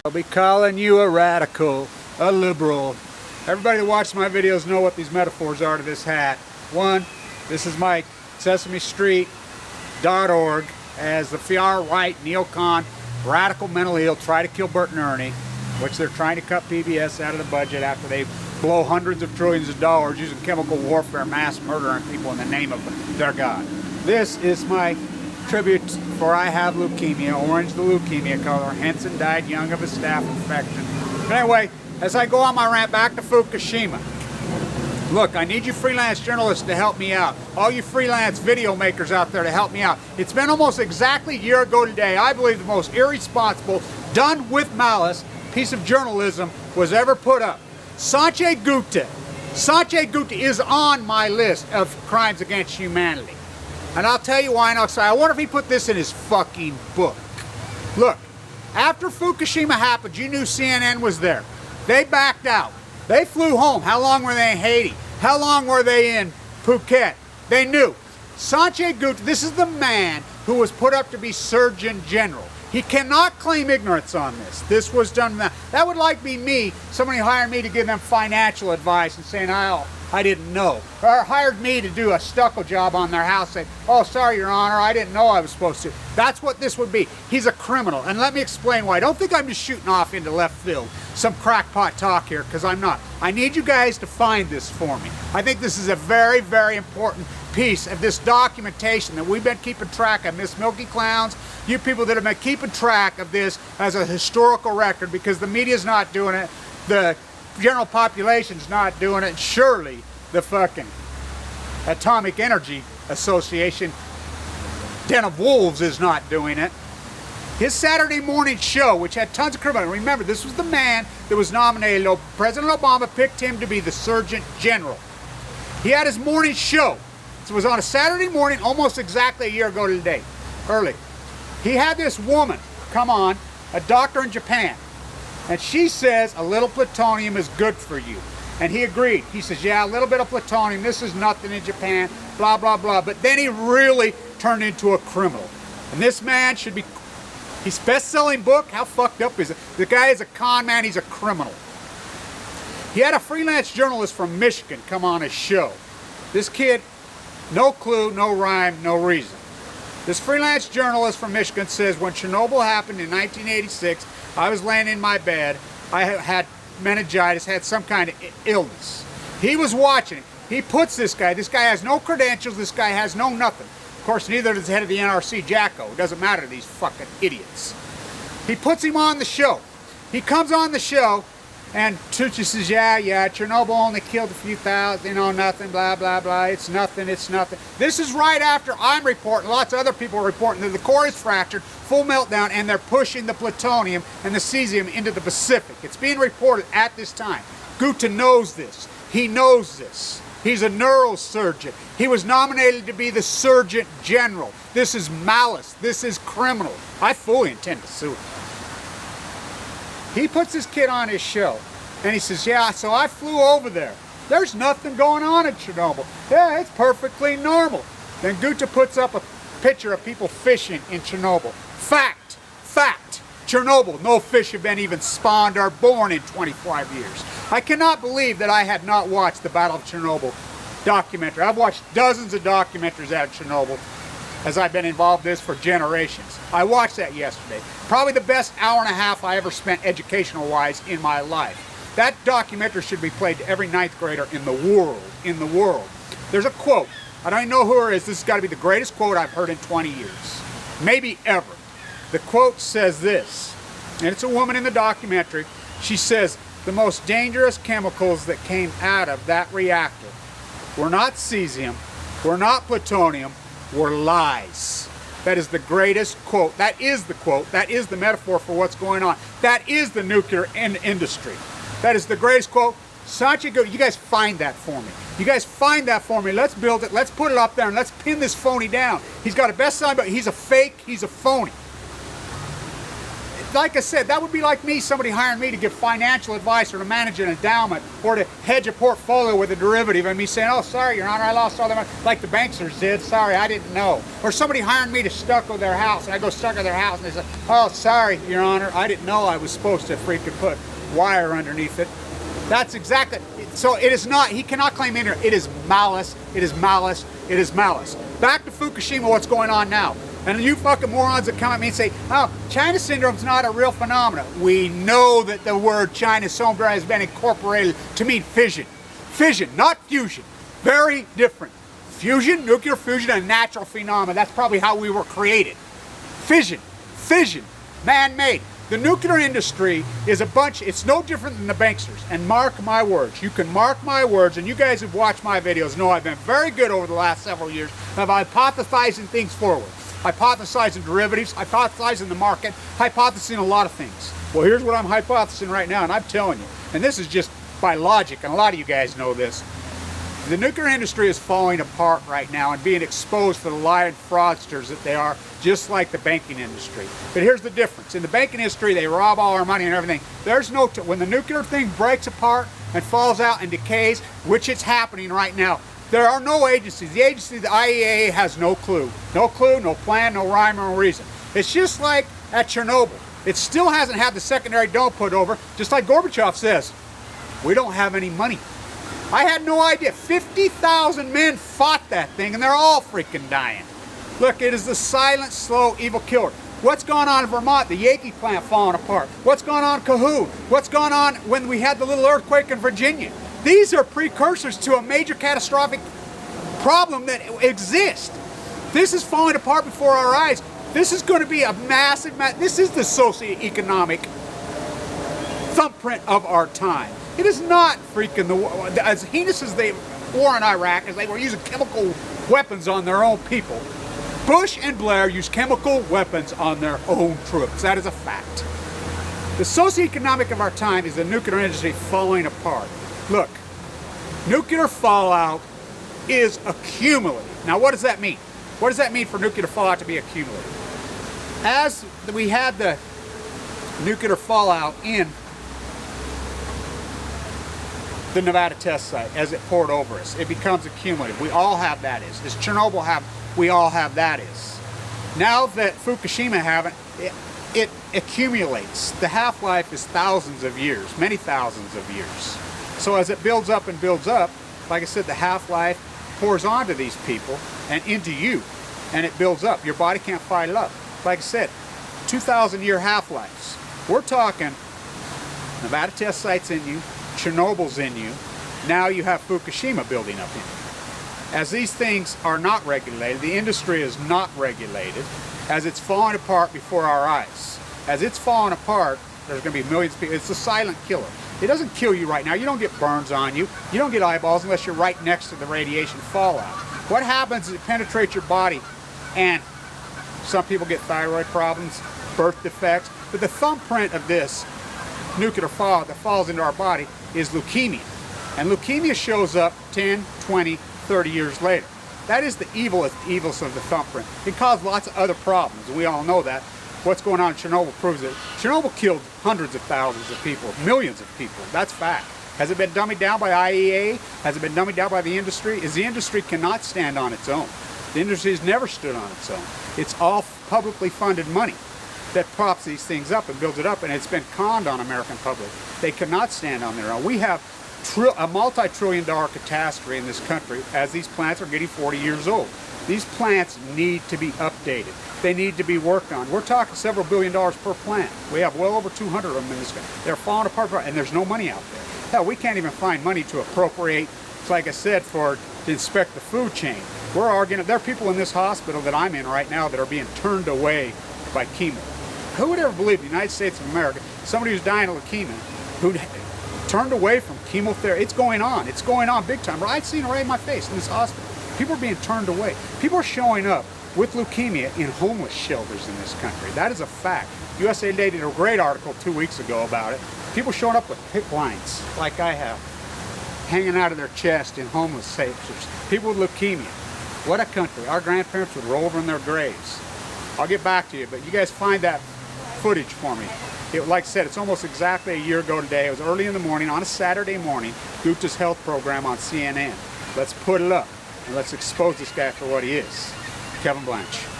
I'll be calling you a radical, a liberal. Everybody that watches my videos know what these metaphors are to this hat. One, this is my SesameStreet.org as the far-right neocon radical mentally ill try to kill Bert and Ernie, which they're trying to cut PBS out of the budget after they blow hundreds of trillions of dollars using chemical warfare, mass murder on people in the name of their God. This is my tribute for I have leukemia, orange the leukemia color. Henson died young of a staph infection. But anyway, as I go on my rant back to Fukushima, look, I need you freelance journalists to help me out. All you freelance video makers out there to help me out. It's been almost exactly a year ago today, I believe the most irresponsible, done with malice, piece of journalism was ever put up. Sanjay Gupta. Sanjay Gupta is on my list of crimes against humanity. And I'll tell you why, and I'll say, I wonder if he put this in his fucking book. Look, after Fukushima happened, you knew CNN was there. They backed out. They flew home. How long were they in Haiti? How long were they in Phuket? They knew. Sanjay Gupta, this is the man who was put up to be Surgeon General. He cannot claim ignorance on this. This was done. That would like be me, somebody hired me to give them financial advice and saying, oh, I didn't know. Or hired me to do a stucco job on their house saying, oh, sorry, Your Honor, I didn't know I was supposed to. That's what this would be. He's a criminal. And let me explain why. Don't think I'm just shooting off into left field. Some crackpot talk here, because I'm not. I need you guys to find this for me. I think this is a very, very important piece of this documentation that we've been keeping track of. Miss Milky Clowns, you people that have been keeping track of this as a historical record, because the media's not doing it, the general population's not doing it, surely the fucking Atomic Energy Association, Den of Wolves, is not doing it. His Saturday morning show, which had tons of criminals. Remember, this was the man that was nominated. President Obama picked him to be the Surgeon General. He had his morning show. It was on a Saturday morning, almost exactly a year ago today, early. He had this woman come on, a doctor in Japan, and she says a little plutonium is good for you. And he agreed. He says, yeah, a little bit of plutonium, this is nothing in Japan, blah, blah, blah. But then he really turned into a criminal. And this man should be, his best-selling book, how fucked up is it? The guy is a con man, he's a criminal. He had a freelance journalist from Michigan come on his show. This kid, no clue, no rhyme, no reason. This freelance journalist from Michigan says, when Chernobyl happened in 1986, I was laying in my bed, I had meningitis, had some kind of illness. He was watching it. He puts this guy has no credentials, this guy has no nothing. Of course, neither does the head of the NRC, Jacko. It doesn't matter to these fucking idiots. He puts him on the show. He comes on the show, and Tucci says, yeah, Chernobyl only killed a few thousand, nothing, blah, blah, blah, it's nothing, it's nothing. This is right after I'm reporting, lots of other people are reporting that the core is fractured, full meltdown, and they're pushing the plutonium and the cesium into the Pacific. It's being reported at this time. Gupta knows this. He knows this. He's a neurosurgeon. He was nominated to be the Surgeon General. This is malice. This is criminal. I fully intend to sue him. He puts this kid on his show, and he says, yeah, so I flew over there. There's nothing going on in Chernobyl. Yeah, it's perfectly normal. Then Gupta puts up a picture of people fishing in Chernobyl. Fact. Chernobyl, no fish have been even spawned or born in 25 years. I cannot believe that I had not watched the Battle of Chernobyl documentary. I've watched dozens of documentaries out of Chernobyl as I've been involved in this for generations. I watched that yesterday. Probably the best hour and a half I ever spent educational-wise in my life. That documentary should be played to every 9th grader in the world. There's a quote. I don't even know who it is. This has got to be the greatest quote I've heard in 20 years. Maybe ever. The quote says this, and it's a woman in the documentary. She says, the most dangerous chemicals that came out of that reactor were not cesium, were not plutonium, were lies. That is the greatest quote. That is the quote. That is the metaphor for what's going on. That is the nuclear industry. That is the greatest quote. Sanjay Gupta, you guys find that for me. You guys find that for me. Let's build it. Let's put it up there and let's pin this phony down. He's got a best-selling book. He's a fake. He's a phony. Like I said, that would be like me, somebody hiring me to give financial advice or to manage an endowment or to hedge a portfolio with a derivative and me saying, oh, sorry, Your Honor, I lost all the money, like the banksters did. Sorry, I didn't know. Or somebody hiring me to stucco their house, and I go stucco their house, and they say, oh, sorry, Your Honor, I didn't know I was supposed to freaking put wire underneath it. That's exactly, so it is not, he cannot claim ignorance. It is malice, it is malice, it is malice. Back to Fukushima, what's going on now? And you fucking morons that come at me and say, oh, China syndrome's not a real phenomenon. We know that the word China syndrome has been incorporated to mean fission. Fission, not fusion. Very different. Fusion, nuclear fusion, a natural phenomenon. That's probably how we were created. Fission, man-made. The nuclear industry is a bunch, it's no different than the banksters. And mark my words, you can mark my words, and you guys who've watched my videos know I've been very good over the last several years of hypothesizing things forward. Hypothesizing derivatives, hypothesizing the market, hypothesizing a lot of things. Well, here's what I'm hypothesizing right now, and I'm telling you, and this is just by logic, and a lot of you guys know this. The nuclear industry is falling apart right now and being exposed for the lying fraudsters that they are, just like the banking industry. But here's the difference. In the banking industry, they rob all our money and everything. There's no, when the nuclear thing breaks apart and falls out and decays, which it's happening right now, there are no agencies. The agency, the IAEA, has no clue. No clue, no plan, no rhyme or reason. It's just like at Chernobyl. It still hasn't had the secondary dome put over, just like Gorbachev says. We don't have any money. I had no idea. 50,000 men fought that thing, and they're all freaking dying. Look, it is the silent, slow, evil killer. What's going on in Vermont? The Yankee plant falling apart. What's going on in Cahoon? What's going on when we had the little earthquake in Virginia? These are precursors to a major catastrophic problem that exists. This is falling apart before our eyes. This is going to be a massive, this is the socioeconomic thumbprint of our time. It is not freaking as heinous as the war in Iraq, as they were using chemical weapons on their own people. Bush and Blair used chemical weapons on their own troops. That is a fact. The socioeconomic of our time is the nuclear industry falling apart. Look, nuclear fallout is accumulative. Now, what does that mean? What does that mean for nuclear fallout to be accumulative? As we had the nuclear fallout in the Nevada test site, as it poured over us, it becomes accumulative. We all have that is. Does Chernobyl have? We all have that is. Now that Fukushima haven't, it accumulates. The half-life is thousands of years, many thousands of years. So as it builds up and builds up, like I said, the half-life pours onto these people and into you, and it builds up. Your body can't fight it up. Like I said, 2,000-year half-lives. We're talking Nevada test sites in you, Chernobyl's in you, now you have Fukushima building up in you. As these things are not regulated, the industry is not regulated, as it's falling apart before our eyes. As it's falling apart, there's going to be millions of people. It's a silent killer. It doesn't kill you right now. You don't get burns on you. You don't get eyeballs unless you're right next to the radiation fallout. What happens is it penetrates your body, and some people get thyroid problems, birth defects, but the thumbprint of this nuclear fallout that falls into our body is leukemia. And leukemia shows up 10, 20, 30 years later. That is the evilest of the thumbprint. It caused lots of other problems, and we all know that. What's going on in Chernobyl proves it. Chernobyl killed hundreds of thousands of people, millions of people. That's fact. Has it been dummied down by IAEA? Has it been dummied down by the industry? The industry cannot stand on its own. The industry has never stood on its own. It's all publicly funded money that props these things up and builds it up, and it's been conned on American public. They cannot stand on their own. We have a multi-trillion-dollar catastrophe in this country as these plants are getting 40 years old. These plants need to be updated. They need to be worked on. We're talking several $billions per plant. We have well over 200 of them in this country. They're falling apart, and there's no money out there. Hell, we can't even find money to appropriate, like I said, to inspect the food chain. We're arguing, there are people in this hospital that I'm in right now that are being turned away by chemo. Who would ever believe the United States of America, somebody who's dying of leukemia, who'd turned away from chemotherapy? It's going on big time. I've seen it right in my face in this hospital. People are being turned away. People are showing up with leukemia in homeless shelters in this country. That is a fact. USA Today did a great article 2 weeks ago about it. People showing up with PICC lines, like I have, hanging out of their chest in homeless shelters. People with leukemia. What a country. Our grandparents would roll over in their graves. I'll get back to you, but you guys find that footage for me. Like I said, it's almost exactly a year ago today. It was early in the morning on a Saturday morning, Gupta's health program on CNN. Let's put it up and let's expose this guy for what he is. Kevin Blanch.